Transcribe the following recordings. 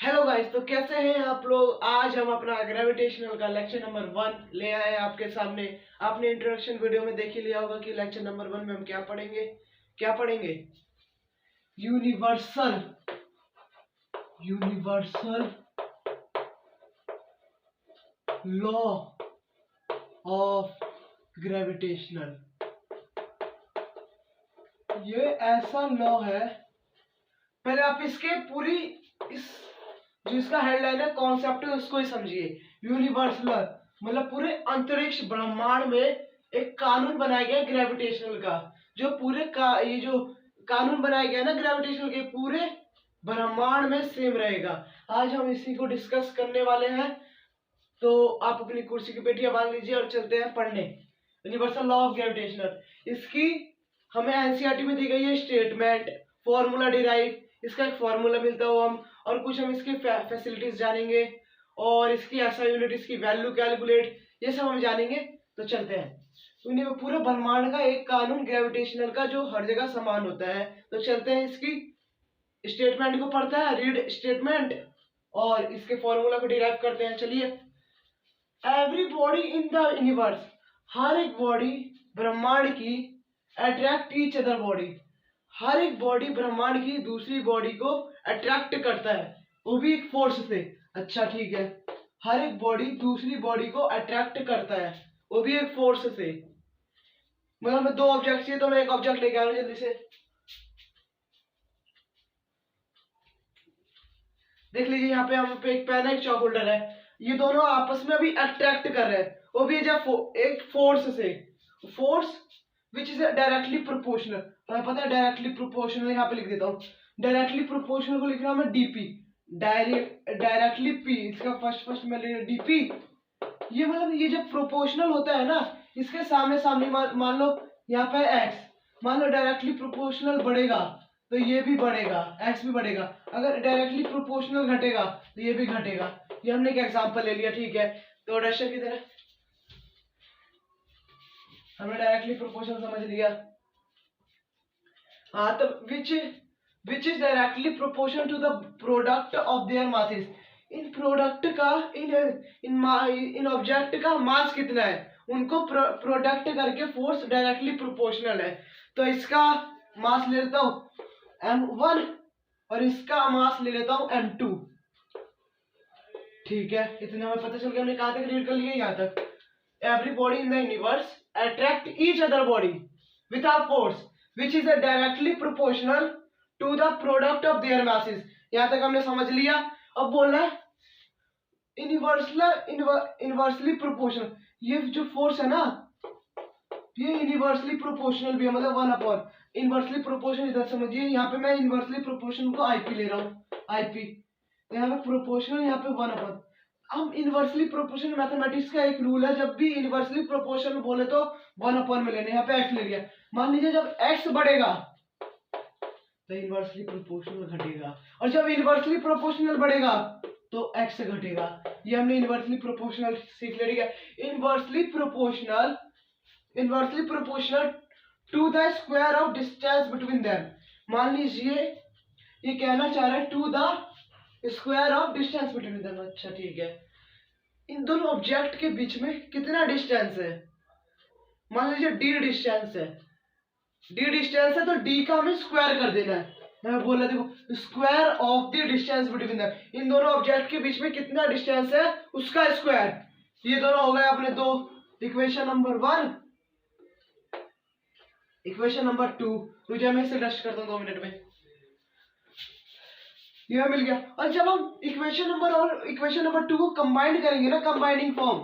Hello guys, तो कैसे हैं आप लोग। आज हम अपना ग्रेविटेशनल का लेक्चर नंबर 1 ले आए हैं आपके सामने। आपने इंट्रोडक्शन वीडियो में देख ही लिया होगा कि लेक्चर नंबर 1 में हम क्या पढ़ेंगे। Universal law of gravitational. ये ऐसा लॉ है, पहले आप इसके पूरी इस जो इसका हेडलाइन है, कॉन्सेप्ट है, उसको ही समझिए। यूनिवर्सल मतलब पूरे अंतरिक्ष ब्रह्मांड में एक कानून बनाया गया ग्रेविटेशनल का, जो पूरे का ये जो कानून बनाया गया ना ग्रेविटेशनल के, पूरे ब्रह्मांड में सेम रहेगा। आज हम इसी को डिस्कस करने वाले हैं, तो आप अपनी कुर्सी की पेटियां बांध लीजिए और चलते हैं पढ़ने। यूनिवर्सल लॉ ऑफ ग्रेविटेशनल, इसकी हमें एनसीईआरटी में दी गई है स्टेटमेंट, फॉर्मूला डिराइव, इसका एक फॉर्मूला मिलता है हम, और कुछ हम इसकी फैसिलिटीज जानेंगे और इसकी ऐसा यूनिट, इसकी वैल्यू कैलकुलेट, ये सब हम जानेंगे। तो चलते हैं। पूरे ब्रह्मांड का एक कानून ग्रेविटेशनल का जो हर जगह समान होता है। तो चलते हैं, इसकी स्टेटमेंट को पढ़ते हैं, रीड स्टेटमेंट, और इसके फॉर्मूला को डिराइव करते हैं। चलिए। Every body in the universe, हर एक बॉडी ब्रह्मांड की, अट्रैक्ट ईच अदर बॉडी, हर एक बॉडी ब्रह्मांड की दूसरी बॉडी को अट्रैक्ट करता है, वो भी एक फोर्स से। अच्छा ठीक है, हर एक बॉडी दूसरी बॉडी को अट्रैक्ट करता है, वो भी एक फोर्स से। मतलब मैं दो ऑब्जेक्ट चाहिए तो मैं एक ऑब्जेक्ट लेके आ रहा हूं जल्दी से। देख लीजिए, यहाँ पे हम पे एक पेन है, एक चॉक होल्डर है, ये दोनों आपस में अभी अट्रैक्ट कर रहे हैं, वो भी जब एक फोर्स से। Force which is directly proportional, हमें पता है डायरेक्टली प्रोपोर्शनल, यहाँ पे लिख देता हूँ। डायरेक्टली प्रोपोर्शनल को लिख रहा हूं मैं डीपी, डायरेक्टली पी, इसका फर्स्ट में ले डीपी। ये मतलब ये जब प्रोपोर्शनल होता है ना, इसके सामने सामने मान लो यहाँ पे एक्स, मान लो डायरेक्टली प्रोपोर्शनल बढ़ेगा तो ये भी बढ़ेगा, एक्स भी बढ़ेगा। अगर डायरेक्टली प्रोपोर्शनल घटेगा तो ये भी घटेगा। ये हमने एक एग्जांपल ले लिया, ठीक है। तो रशिया की तरह हमने डायरेक्टली प्रोपोर्शनल समझ लिया। हाँ, तो which is directly proportional to the product of their masses. इन प्रोडक्ट का इन ऑब्जेक्ट का मास कितना है, उनको प्रोडक्ट करके फोर्स डायरेक्टली प्रोपोर्शनल है। तो इसका मास ले लेता हूं m1 और इसका मास ले लेता हूं m2। ठीक है, इतना हमें पता चल गया। हमने कहां तक रीड कर लिया, यहां तक। Every body in the universe attract each other body with a force which is directly proportional to the product of their masses। यहां तक हमने समझ लिया। अब बोलना है इनवर्सली प्रोपोर्शनल। ये जो फोर्स है ना, ये यूनिवर्सली प्रोपोर्शनल भी है, मतलब 1/। इनवर्सली प्रोपोर्शनल इधर समझिए, यहाँ पे मैं इनवर्सली प्रोपोर्शनल को आईपी ले रहा हूँ, आईपी। यहाँ पे प्रोपोर्शनल, यहाँ पे 1/। हम इनवर्सली प्रोपोर्शनल मैथमेटिक्स का एक रूल है, जब भी इनवर्सली प्रोपोर्शनल बोले तो 1/, में लेने। यहाँ पे एक्स ले लिया, मान लीजिए जब एक्स बढ़ेगा तो इनवर्सली प्रोपोर्शनल घटेगा, और जब इनवर्सली प्रोपोर्शनल बढ़ेगा तो एक्स घटेगा। ये हमने इनवर्सली प्रोपोर्शनल सीख लिया, ठीक है। Inversely proportional to the square of distance between them. मान लीजिए ये कहना चाह रहा है to the square of distance between them. अच्छा ठीक है, इन दोनों ऑब्जेक्ट के बीच में कितना डिस्टेंस है। मान लीजिए डी डिस्टेंस है, तो डी का हमें स्क्वायर कर देना है। मैं बोला देखो, square of the distance between them, इन दोनों ऑब्जेक्ट के बीच में कितना डिस्टेंस है उसका स्क्वायर। ये दोनों हो गए अपने दो, इक्वेशन नंबर 1, इक्वेशन नंबर 2। रुझे मैं इसे रश करता हूँ 2 मिनट में। यह मिल गया। और जब हम इक्वेशन नंबर 2 को कंबाइन करेंगे ना, कंबाइनिंग फॉर्म,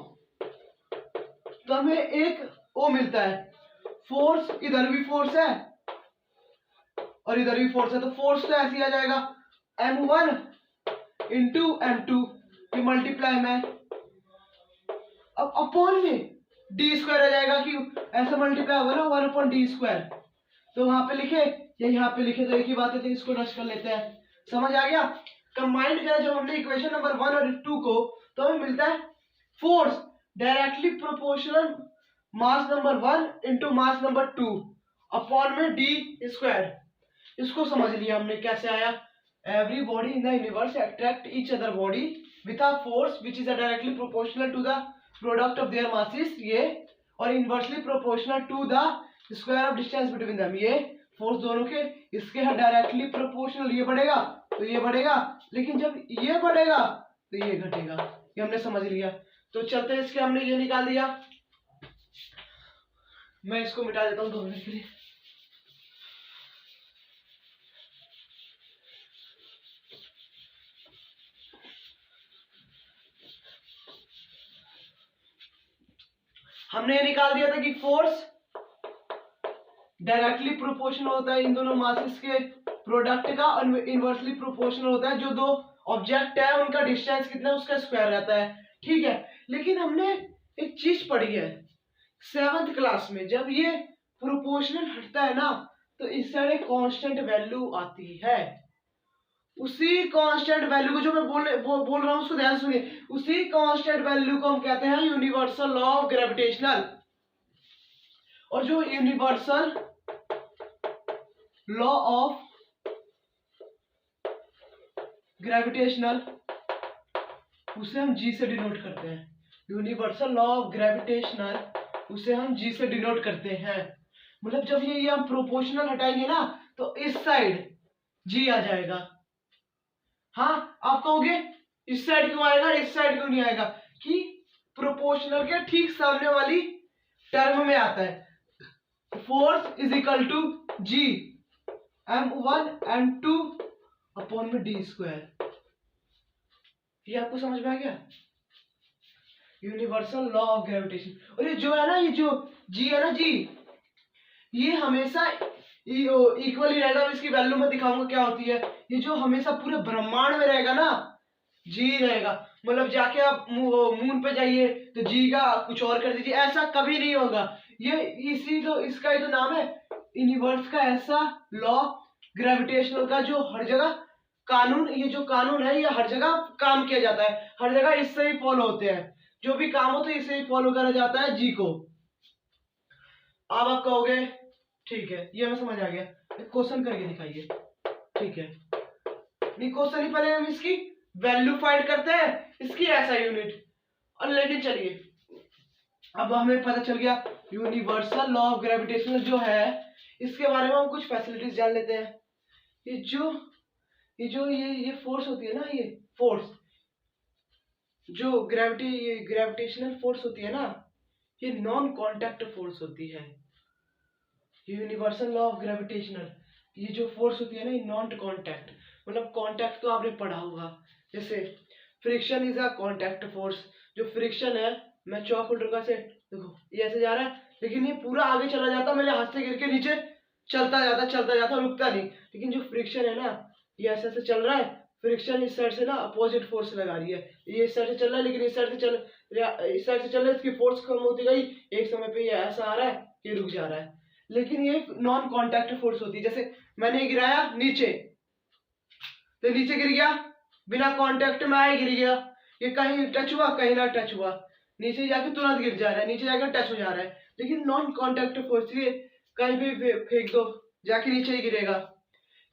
तो हमें एक ओ मिलता है, फोर्स। इधर भी फोर्स है और इधर भी फोर्स है, तो फोर्स तो ऐसे ही आ जाएगा m1 इंटू m2, ये मल्टीप्लाई में। अब अपॉन में डी स्क्वायर आ जाएगा, कि ऐसा मल्टीप्लाई होगा ना 1/d²। तो वहां पे लिखे या यहाँ पे लिखे तो एक ही बात है, तो इसको रश कर लेते हैं। समझ आ गया। कंबाइंड करा जब हमने इक्वेशन नंबर 1 और 2 को, तो हमें मिलता है force directly proportional mass number 1 into mass number 2 upon में d²। इसको समझ लिया हमने कैसे आया। every body in the universe attract each other body with a force which is directly proportional to the product of their masses, ये, और inversely proportional to the square of distance between them, ये force दोनों के इसके है directly proportional, ये बढ़ेगा तो ये बढ़ेगा, लेकिन जब ये बढ़ेगा तो ये घटेगा। ये हमने समझ लिया। तो चलते हैं, इसके हमने ये निकाल दिया। मैं इसको मिटा देता हूँ 2 मिनट के लिए। हमने ये निकाल दिया था कि फोर्स डायरेक्टली प्रोपोर्शनल होता है इन दोनों मासेस के प्रोडक्ट का, और इनवर्सली प्रोपोर्शनल होता है जो दो ऑब्जेक्ट है उनका डिस्टेंस कितना है उसका स्क्वायर रहता है। ठीक है, लेकिन हमने एक चीज पढ़ी है 7th क्लास में, जब ये प्रोपोर्शनल हटता है ना तो इस साइड एक कांस्टेंट वैल्यू आती है। उसी कांस्टेंट वैल्यू को जो मैं बोल रहा हूं उसको ध्यान सुनिए, उसी कांस्टेंट वैल्यू को हम कहते हैं यूनिवर्सल लॉ ऑफ ग्रेविटेशनल। और जो यूनिवर्सल लॉ ऑफ ग्रेविटेशनल उसे हम जी से डिनोट करते हैं। यूनिवर्सल लॉ ऑफ ग्रेविटेशनल उसे हम जी से डिनोट करते हैं। मतलब जब ये हम प्रोपोर्शनल हटाएंगे ना तो इस साइड जी आ जाएगा। हाँ, आप कहोगे इस साइड क्यों आएगा, इस साइड क्यों नहीं आएगा, कि प्रोपोर्शनल के ठीक सामने वाली टर्म में आता है। Force is equal to G m1 m2 upon में डी स्क्वायर। ये आपको समझ में आ गया, यूनिवर्सल लॉ ऑफ ग्रेविटेशन। और ये जो है ना, ये जो जी है ना, जी ये हमेशा इक्वली रहेगा। इसकी वैल्यू मैं दिखाऊंगा क्या होती है। ये जो हमेशा पूरे ब्रह्मांड में रहेगा ना, जी रहेगा। मतलब जाके आप मून पे जाइए तो जी का कुछ और कर दीजिए, ऐसा कभी नहीं होगा। ये इसी तो इसका ही तो नाम है यूनिवर्स का ऐसा लॉ ग्रेविटेशनल का, जो हर जगह कानून, ये जो कानून है ये हर जगह काम किया जाता है, हर जगह इससे ही फॉलो होते हैं। जो भी काम हो तो इससे ही फॉलो करा जाता है, जी को। अब आप कहोगे ठीक है, ये हमें समझ आ गया, क्वेश्चन करके दिखाइए। ठीक है, नहीं क्वेश्चन ही, पहले हम इसकी वैल्यू फाइंड करते हैं, इसकी ऐसा यूनिट। और लेकिन चलिए, अब हमें पता चल गया यूनिवर्सल लॉ ऑफ ग्रेविटेशन जो है, इसके बारे में हम कुछ फैसिलिटीज जान लेते हैं। ये फोर्स होती है ना, ये फोर्स जो ग्रेविटेशनल फोर्स होती है ना, ये नॉन कांटेक्ट फोर्स होती है। यूनिवर्सल लॉ ऑफ ग्रेविटेशनल, ये जो फोर्स होती है ना, ये नॉन कांटेक्ट, मतलब कांटेक्ट तो आपने पढ़ा होगा, जैसे friction is a contact force. जो फ्रिक्शन है, मैं चॉक होल्डर का से देखो ये ऐसे जा रहा है, लेकिन ये पूरा आगे चला जाता, मेरे हाथ से गिर के नीचे चलता जाता रुकता नहीं। लेकिन जो फ्रिक्शन है ना, ये ऐसे ऐसे चल रहा है, फ्रिक्शन इस साइड से ना अपोजिट फोर्स लगा रही है, ये इस साइड से चल रहा है, लेकिन इस साइड से चल रहा है, इसकी फोर्स कम होती गई, एक समय पे ये ऐसा आ रहा है, ये रुक जा रहा है। लेकिन ये नॉन कांटेक्ट फोर्स होती है। जैसे मैंने गिराया नीचे, तो नीचे गिर गया, बिना कांटेक्ट में आए गिर गया, ये कहीं टच हुआ कहीं ना टच हुआ, नीचे जाके तुरंत गिर जा रहा है, नीचे जाकर टच हो जा रहा है। लेकिन नॉन कांटेक्ट फोर्स, ये कहीं भी फेंक दो जाके नीचे ही गिरेगा।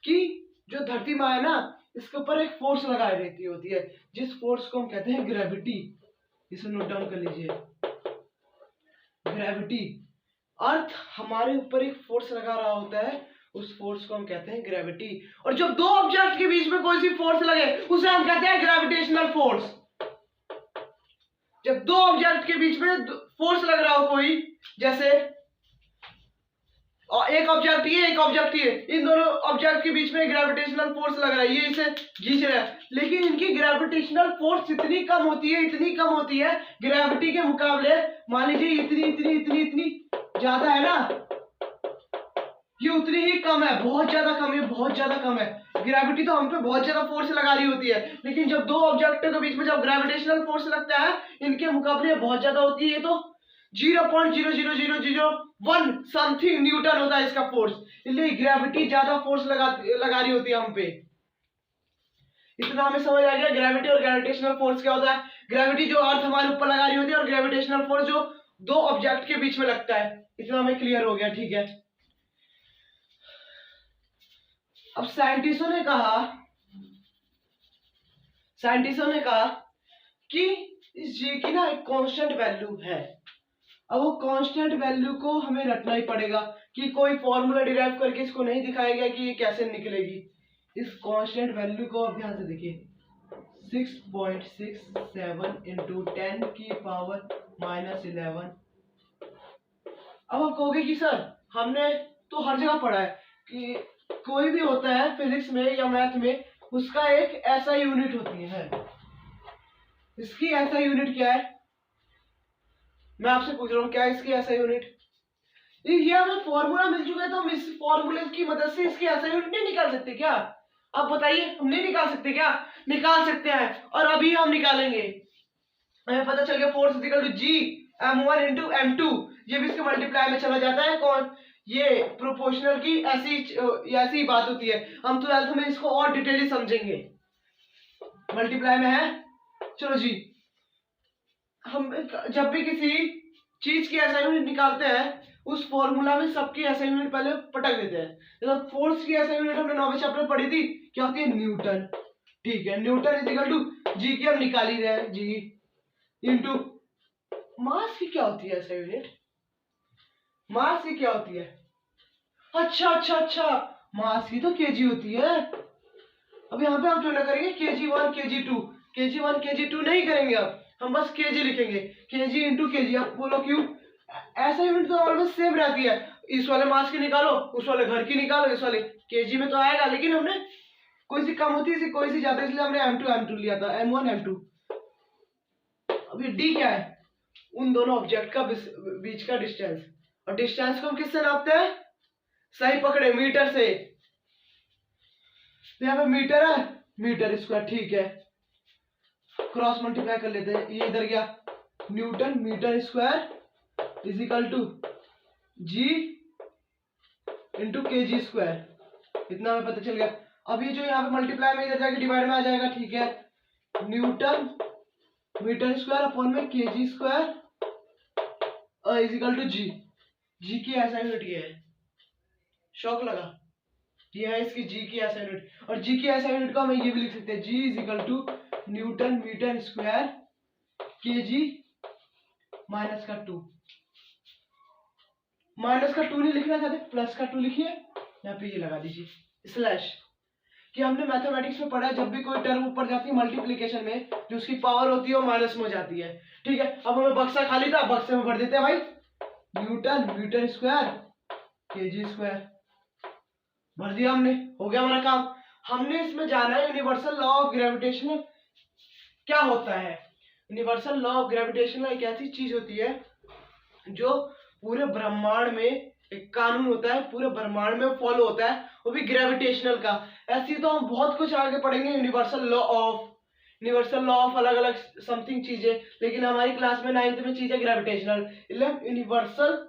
कि जो धरती माँ है ना, इसके ऊपर एक फोर्स लगाई रहती होती है, जिस फोर्स को हम कहते हैं ग्रेविटी। इसे नोट डाउन कर लीजिए, ग्रेविटी। अर्थ हमारे ऊपर एक फोर्स लगा रहा होता है, उस फोर्स को हम कहते हैं ग्रेविटी। और जब दो ऑब्जेक्ट के बीच में कोई सी फोर्स लगे उसे हम कहते हैं ग्रेविटेशनल फोर्स। जब दो ऑब्जेक्ट के बीच में फोर्स लग रहा हो कोई, जैसे एक ऑब्जेक्ट ये एक ऑब्जेक्ट ये, इन दोनों ऑब्जेक्ट के बीच में ग्रेविटेशनल फोर्स लग रहा है, ये इसे खींच रहा है, लेकिन इनकी ग्रेविटेशनल फोर्स इतनी कम होती है ग्रेविटी के मुकाबले। मान लीजिए इतनी ज्यादा है ना, ये उतनी ही कम है, बहुत ज्यादा कम है। ग्रेविटी तो हम पे बहुत ज्यादा फोर्स लगा रही होती है, लेकिन जब दो ऑब्जेक्टों के बीच में जब ग्रेविटेशनल फोर्स लगता है, इनके मुकाबले बहुत ज्यादा होती है। ये तो 0.00001 समथिंग न्यूटन होता है इसका फोर्स, इसलिए ग्रेविटी ज्यादा फोर्स लगा रही होती है हम पे। इतना हमें समझ आ गया ग्रेविटी और ग्रेविटेशनल फोर्स क्या होता है। ग्रेविटी जो अर्थ हमारे ऊपर लगा रही होती है, और ग्रेविटेशनल फोर्स जो दो ऑब्जेक्ट के बीच में लगता है। इतना हमें क्लियर हो गया, ठीक है। अब साइंटिस्टों ने कहा साइंटिस्टों ने कहा कि इस जी की ना एक कांस्टेंट वैल्यू है। अब वो कांस्टेंट वैल्यू को हमें रटना ही पड़ेगा कि कोई फॉर्मूला डिराइव करके इसको नहीं दिखाया गया कि ये कैसे निकलेगी। इस कांस्टेंट वैल्यू को अब ध्यान से देखिए, 6.67 इंटू 10 की पावर -11। अब आप कहोगे कि सर हमने तो हर जगह पढ़ा है कि कोई भी होता है फिजिक्स में या मैथ में, उसका एक ऐसा यूनिट होती है। इसकी ऐसा यूनिट क्या है? मैं आपसे पूछ रहा हूँ, क्या इसकी ऐसा यूनिट? ये हमें फॉर्मूला मिल चुका है तो हम इस फॉर्मूले की मदद से इसकी ऐसा यूनिट नहीं निकाल सकते क्या? आप बताइए, हम नहीं निकाल सकते क्या? निकाल सकते हैं, और अभी हम निकालेंगे। हमें पता चल गया force equal to G m1 into m2। ये भी इसके मल्टीप्लाई में चला जाता है। कौन? ये प्रोपोर्शनल की ऐसी बात होती है। हम 12th में इसको और डिटेली समझेंगे। मल्टीप्लाई में है। चलो जी, हम जब भी किसी चीज की ऐसा यूनिट निकालते हैं, उस फॉर्मूला में सबकी ऐसा यूनिट पहले पटक देते हैं। जैसे फोर्स की ऐसा यूनिट हमने 9वें चैप्टर में पढ़ी थी, क्या होती है? न्यूटन। ठीक है, न्यूटन इज इक्वल टू जी की हम निकाल ही रहे हैं, जी इंटू मास की क्या होती है ऐसा यूनिट? मास की क्या होती है? अच्छा अच्छा अच्छा, मास की तो केजी होती है। अब यहाँ पे हम जो ना करेंगे kg1 kg2, kg1 kg2 नहीं करेंगे। अब हम बस केजी लिखेंगे, केजी इंटू केजी। अब बोलो क्यों? ऐसा यूनिट तो ऑलवेज सेम रहती है। इस वाले मास की निकालो, उस वाले घर की निकालो, इस वाले केजी में तो आएगा, लेकिन हमने कोई सी कम होती है, कोई सी ज्यादा, इसलिए हमने m2 लिया था, m1 m2। अब ये d क्या है? उन दोनों ऑब्जेक्ट का बीच का डिस्टेंस। और डिस्टेंस को हम किससे नापते हैं? सही पकड़े, मीटर से। तो यहाँ पे मीटर है, मीटर स्क्वायर। ठीक है, क्रॉस मल्टीप्लाई कर लेते हैं। ये इधर गया, newton metre square is equal to G into K G square. इतना हमें पता चल गया। अब ये जो यहाँ पे मल्टीप्लाई में इधर जाके डिवाइड में आ जाएगा। ठीक है, न्यूटन मीटर स्क्वायर अपॉन में के G square is equal to जी। जी की ऐसा यूनिट ये है। शौक लगा? ये है इसकी जी की ऐसा यूनिट। और जी की ऐसा यूनिट को हम ये भी लिख सकते हैं, G is equal to newton metre square के जी माइनस का 2। माइनस का 2 नहीं लिखना चाहते, प्लस का 2 लिखिए। यहाँ पे ये लगा दीजिए स्लैश। कि हमने मैथमेटिक्स में पढ़ा है, जब भी कोई टर्म ऊपर जाती है मल्टीप्लिकेशन में, जो उसकी पावर होती है वो माइनस में हो जाती है। ठीक है, अब हमें बक्सा खाली था, बक्से में भर देते हैं भाई, न्यूटन मीटर स्क्वायर के जी स्क्वायर। भर दिया हमने, हो गया हमारा काम। हमने इसमें जाना है यूनिवर्सल लॉ ऑफ ग्रेविटेशन क्या होता है। यूनिवर्सल लॉ ऑफ ग्रेविटेशन एक ऐसी चीज होती है जो पूरे ब्रह्मांड में एक कानून होता है, पूरे ब्रह्मांड में फॉलो होता है, वो भी ग्रेविटेशनल का। ऐसी तो हम बहुत कुछ आगे पढ़ेंगे, यूनिवर्सल लॉ ऑफ अलग अलग समथिंग चीजें, लेकिन हमारी क्लास में 9th में चीज है ग्रेविटेशनल, इसलिए यूनिवर्सल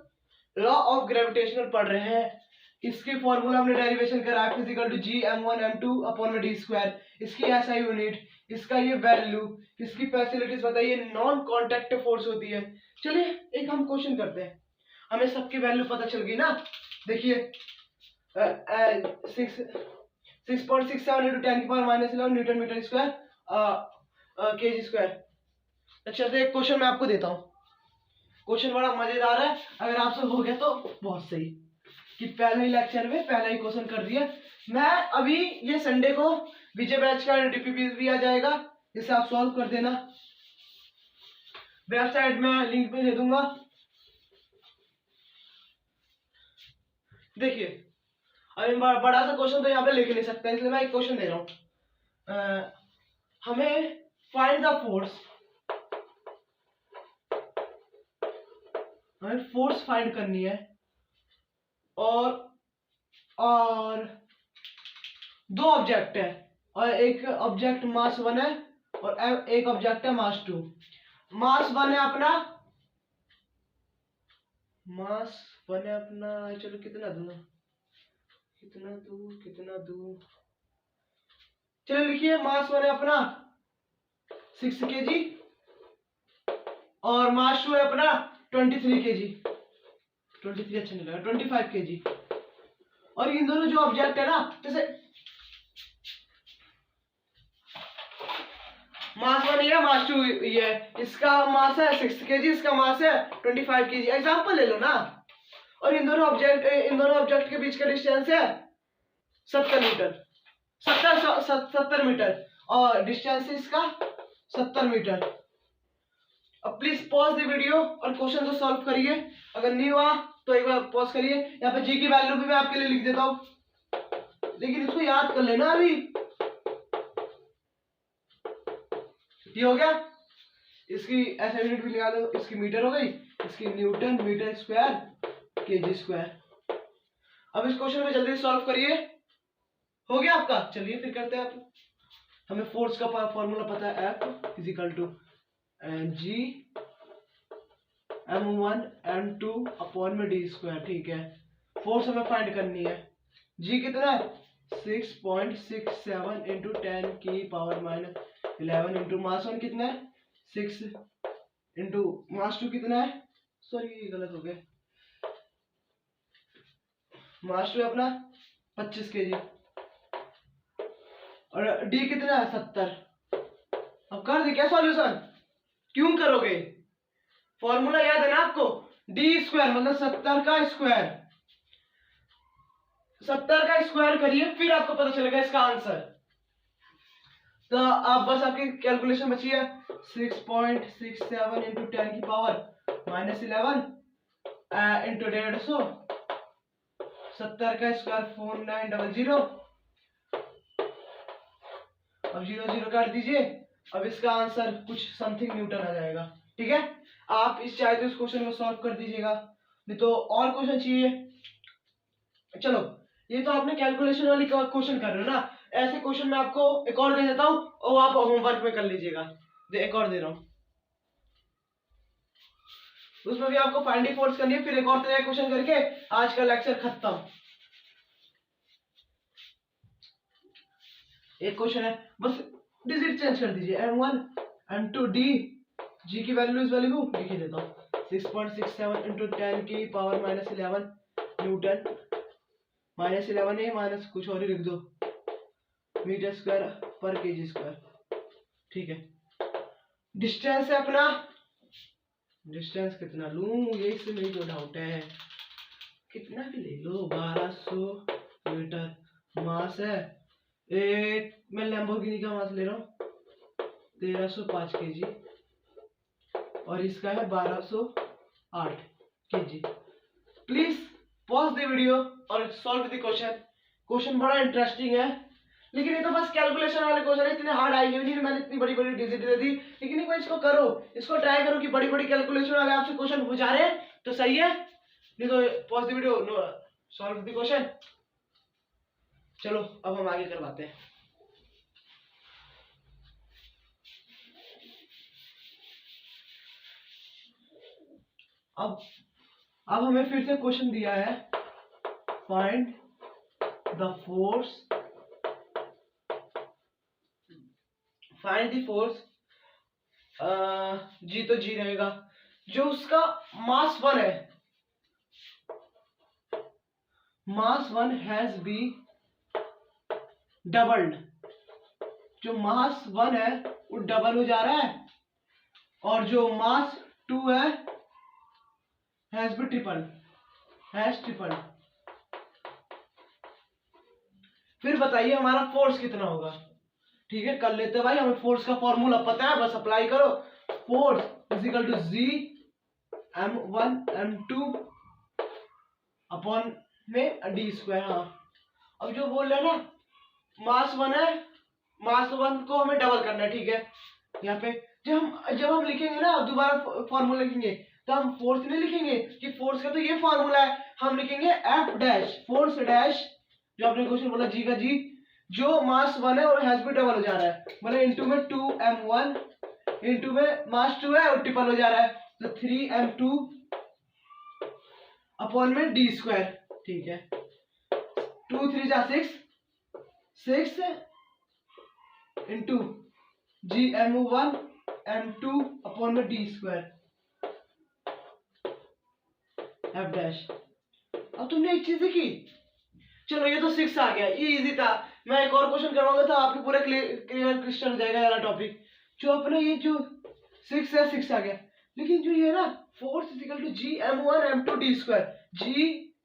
लॉ ऑफ ग्रेविटेशनल पढ़ रहे हैं। इसके फॉर्मूला हमने डेरिवेशन करा है, physical to G m1 m2 upon में डी स्क्वायर। इसकी ऐसा यूनिट, इसका ये वैल्यू, इसकी फैसिलिटीज बताइए। नॉन कॉन्टैक्ट फोर्स होती है। चलिए एक हम क्वेश्चन करते हैं, हमें सबकी वैल्यू पता चल गई ना। देखिए 6.67 इंटू 10 की पावर -11 न्यूटन मीटर स्क्वायर के जी स्क्वायर। अच्छा, तो एक क्वेश्चन मैं आपको देता हूँ। क्वेश्चन बड़ा मजेदार है, अगर आपसे हो गया तो बहुत सही, कि पहले ही लेक्चर में पहला ही क्वेश्चन कर दिया। मैं अभी ये संडे को विजय बैच का डीपीपी भी आ जाएगा, इसे आप सॉल्व कर देना। वेबसाइट में लिंक पे दे दूंगा। देखिए अभी बड़ा सा क्वेश्चन तो यहाँ पे लिख नहीं सकता, इसलिए मैं एक क्वेश्चन दे रहा हूँ। हमें फाइंड द फोर्स, हमें फोर्स फाइंड करनी है, और दो ऑब्जेक्ट है, और एक ऑब्जेक्ट मास 1 है और एक ऑब्जेक्ट है मास 2। मास 1 है अपना, चलो कितना दूं, चलो लिखिए, मास 1 है अपना 6 kg और मास 2 है अपना 23 kg। 23 अच्छा नहीं लगा, 25 kg। और इन दोनों जो ऑब्जेक्ट है ना, जैसे मास 1 ये है, मास 2 ये है, इसका मास है 6 kg, इसका मास है 25 kg। एग्जांपल ले लो ना। और इन दोनों ऑब्जेक्ट के बीच का डिस्टेंस है 70 मीटर, 70 मीटर, और डिस्टेंस इसका 70 मीटर। अब प्लीज पॉज द वीडियो और क्वेश्चन को सॉल्व करिए। अगर नहीं हुआ तो एक बार पॉज करिए। यहाँ पे जी की वैल्यू भी मैं आपके लिए लिख देता हूँ, लेकिन इसको याद कर लेना। अभी ये हो गया, इसकी ऐसा यूनिट भी लगा दो, इसकी मीटर हो गई, इसकी newton metre square KG square. अब इस क्वेश्चन को जल्दी सॉल्व करिए। हो गया आपका? चलिए फिर करते हैं। आप हमें फोर्स का फॉर्मूला पता है, F is equal to G m1 m2 upon में डी स्क्वायर। ठीक है, फोर्स हमें फाइंड करनी है। जी कितना है? 6.67 इंटू 10 की पावर -11 इंटू मास 1 कितना है? 6 इंटू मास 2 कितना है? सॉरी गलत हो गया, मास 2 अपना 25 kg, और डी कितना है? 70। अब कर दे क्या सॉल्यूशन? क्यों करोगे? फॉर्मूला याद है ना आपको, डी स्क्वायर मतलब 70 का स्क्वायर। 70 का स्क्वायर करिए, फिर आपको पता चलेगा इसका आंसर। तो आप बस आपकी कैलकुलेशन बची है 6.67 इंटू 10 की पावर -11 इंटू 150, 70 का स्क्वायर 4900। अब 0 0 काट दीजिए। अब इसका आंसर कुछ समथिंग न्यूटन आ जाएगा। ठीक है, आप इस चाहे तो इस क्वेश्चन को सॉल्व कर दीजिएगा, नहीं तो और क्वेश्चन चाहिए। चलो, ये तो आपने कैलकुलेशन वाली क्वेश्चन कर रहे हो ना, ऐसे क्वेश्चन मैं आपको एक और दे देता हूँ और आप होमवर्क में कर लीजिएगा। एक और दे रहा हूँ, उसमें भी आपको फाइंडिंग फोर्स करनी है। फिर एक और तरह क्वेश्चन करके आज का लेक्चर खत्म। एक क्वेश्चन है, बस डिजिट चेंज कर दीजिए, m1 m2 d, g की वैल्यू इस वैल्यू को लिख देता हूँ 6.67 इंटू 10 की पावर -11 न्यूटन, -11 है माइनस कुछ और ही लिख दो, मीटर स्क्वायर पर केजी स्क्वायर। ठीक है, डिस्टेंस है अपना, डिस्टेंस कितना लूं ये इससे नहीं तो डाउट है, कितना भी ले लो, 1200 मीटर। मास है एक, मैं लैम्बोर्गिनी का मास ले रहा हूँ 1305 kg, और इसका है 1208 kg। Please pause the video और सॉल्व द क्वेश्चन। क्वेश्चन बड़ा इंटरेस्टिंग है, लेकिन ये तो बस कैलकुलेशन वाले क्वेश्चन है, इतने हार्ड आई नहीं। मैंने इतनी बड़ी बड़ी डिजिट दे दी, लेकिन एक बार इसको करो, इसको ट्राई करो कि बड़ी बड़ी कैलकुलेशन वाले आपसे क्वेश्चन पूछा रहे हैं तो सही है, नहीं तो pause the video, solve the question. चलो अब हम आगे करवाते हैं। अब हमें फिर से क्वेश्चन दिया है, find the force, find the force, G तो जी रहेगा, जो उसका मास 1 है, मास 1 हैज बी डबल्ड, जो मास 1 है वो डबल हो जा रहा है, और जो मास 2 है has B triple, has triple. फिर बताइए हमारा फोर्स कितना होगा। ठीक है, कर लेते भाई, हमें फोर्स का फॉर्मूला पता है, बस अप्लाई करो। Force is equal to G m1 m2 upon में डी स्क्वायर। हाँ, अब जो बोल रहे हैं ना, मास 1 है, मास 1 को हमें डबल करना है। ठीक है, यहाँ पे जब हम लिखेंगे ना, दोबारा फॉर्मूला लिखेंगे तो हम फोर्स नहीं लिखेंगे कि फोर्स का तो ये फॉर्मूला है, हम लिखेंगे एफ डैश, फोर्स डैश, जो आपने क्वेश्चन बोला जी का जी, जो मास 1 है और हैज भी डबल हो जा रहा है, मतलब इंटू में 2m1 इंटू में मास 2 है और ट्रिपल हो जा रहा है, तो 3m2 अपॉन में डी स्क्वायर। ठीक है, 2 3 जा 6, 6 इंटू जी m1 m2 अपॉन में डी स्क्वायर एफ डैश। अब तुमने एक चीज देखी, चलो ये तो 6 आ गया, ये इजी था। मैं एक और क्वेश्चन करवाऊंगा तो आपके पूरे क्लियर क्रिस्टल हो जाएगा यार टॉपिक। जो अपना ये जो 6 है 6 आ गया, लेकिन जो ये ना force is equal to G M one M two D square, G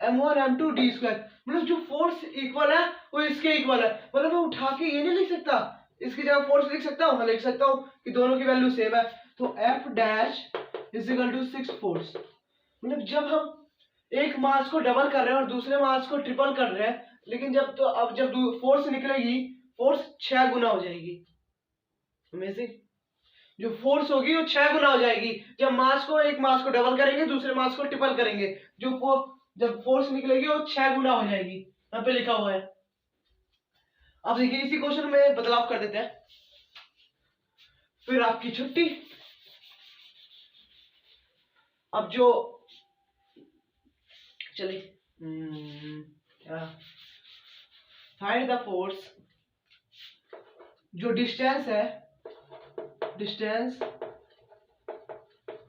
M one M two D square, मतलब जो फोर्स इक्वल है वो इसके इक्वल है। मतलब मैं उठा के ये नहीं लिख सकता, इसकी जगह फोर्स लिख सकता हूँ, मैं लिख सकता हूँ कि दोनों की वैल्यू सेम है। तो F dash is equal to 6 force. मतलब जब हम एक मास को डबल कर रहे हैं और दूसरे मास को ट्रिपल कर रहे हैं, लेकिन जब तो अब जब फोर्स निकलेगी, फोर्स 6 गुना हो जाएगी। अमेजिंग। जो फोर्स होगी वो 6 गुना हो जाएगी जब मास को एक मास को डबल करेंगे, दूसरे मास को ट्रिपल करेंगे। जब फोर्स निकलेगी वो 6 गुना हो जाएगी, यहाँ पे लिखा हुआ है। अब देखिए इसी क्वेश्चन में बदलाव कर देते हैं, फिर आपकी छुट्टी। अब जो चलिए फाइंड द फोर्स, जो डिस्टेंस है, distance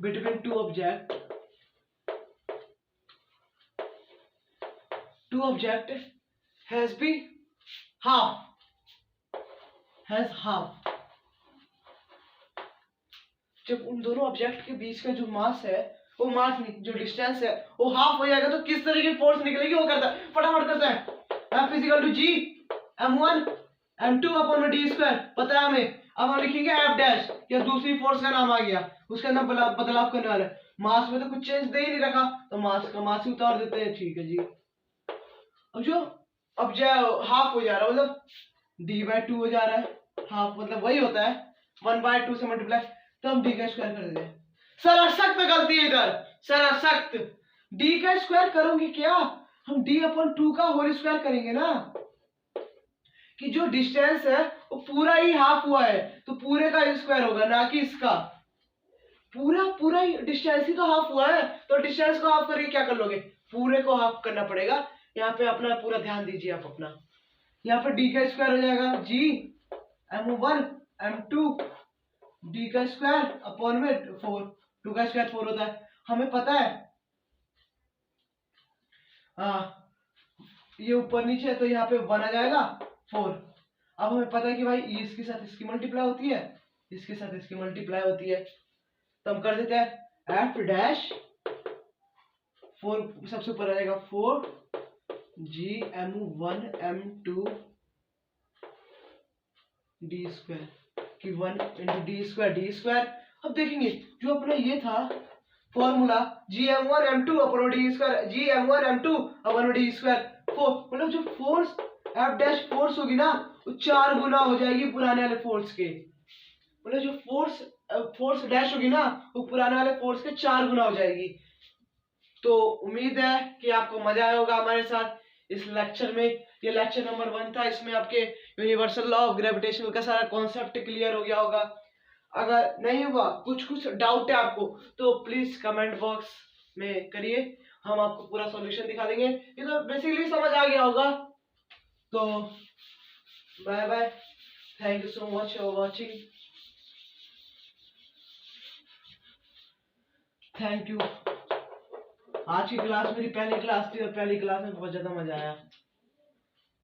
between two object has be half. जब उन दोनों ऑब्जेक्ट के बीच का जो मास है, वो मास जो डिस्टेंस है वो हाफ हो जाएगा, तो किस तरह की फोर्स निकलेगी वो करता है, फटाफट करता है। F equal to G M one M two upon D square, पता है हमें। अब हम लिखेंगे एफ डैश, या दूसरी फोर्स का नाम आ गया, उसके अंदर बदलाव करने वाला है। मास में तो कुछ चेंज दे ही नहीं रखा, तो मास का मास ही उतार देते हैं, ठीक है जी। अब जो हाफ हो जा रहा है, मतलब डी बाई टू हो जा रहा है, हाफ मतलब वही होता है 1/2 से मल्टीप्लाई, तो हम डी का स्क्वायर कर देते हैं। सर सख्त गलती है इधर, सर सख्त डी का स्क्वायर करोगे क्या, हम डी अपॉन टू का होल स्क्वायर करेंगे ना, कि जो डिस्टेंस है वो पूरा ही हाफ हुआ है, तो पूरे का स्क्वायर होगा, ना कि इसका। पूरा ही डिस्टेंस ही तो हाफ हुआ है, तो डिस्टेंस को हाफ करके क्या कर लोगे, पूरे को हाफ करना पड़ेगा। यहाँ पे अपना पूरा ध्यान दीजिए आप अपना, यहाँ पर डी का स्क्वायर हो जाएगा G M one M two D का स्क्वायर अपॉन में 4, 2 का स्क्वायर 4 होता है, हमें पता है। ये ऊपर नीचे है तो यहाँ पे 1 आ जाएगा 4। अब हमें पता है कि भाई इसके साथ इसकी मल्टीप्लाई होती है, इसके साथ इसकी मल्टीप्लाई होती है, तो हम कर देते हैं एफ डैश 4 सबसे ऊपर आ जाएगा 4 G M one M two D square की 1 इंटू डी स्क्वायर। अब देखेंगे जो अपना ये था formula G M one M two upon D square, G M one M two upon D square 4, मतलब जो फोर्स एफ डैश फोर्स होगी ना वो 4 गुना हो जाएगी पुराने वाले फोर्स के, मतलब जो फोर्स डैश होगी ना वो पुराने वाले फोर्स के 4 गुना हो जाएगी। तो उम्मीद है कि आपको मजा आया होगा हमारे साथ इस लेक्चर में। ये लेक्चर नंबर 1 था, इसमें आपके यूनिवर्सल लॉ ऑफ ग्रेविटेशन का सारा कॉन्सेप्ट क्लियर हो गया होगा। अगर नहीं हुआ, कुछ डाउट है आपको, तो प्लीज कमेंट बॉक्स में करिए, हम आपको पूरा सॉल्यूशन दिखा देंगे। ये तो बेसिकली समझ आ गया होगा। तो bye bye, thank you so much for watching, thank you. आज की क्लास मेरी पहली क्लास थी और पहली क्लास में बहुत ज्यादा मजा आया।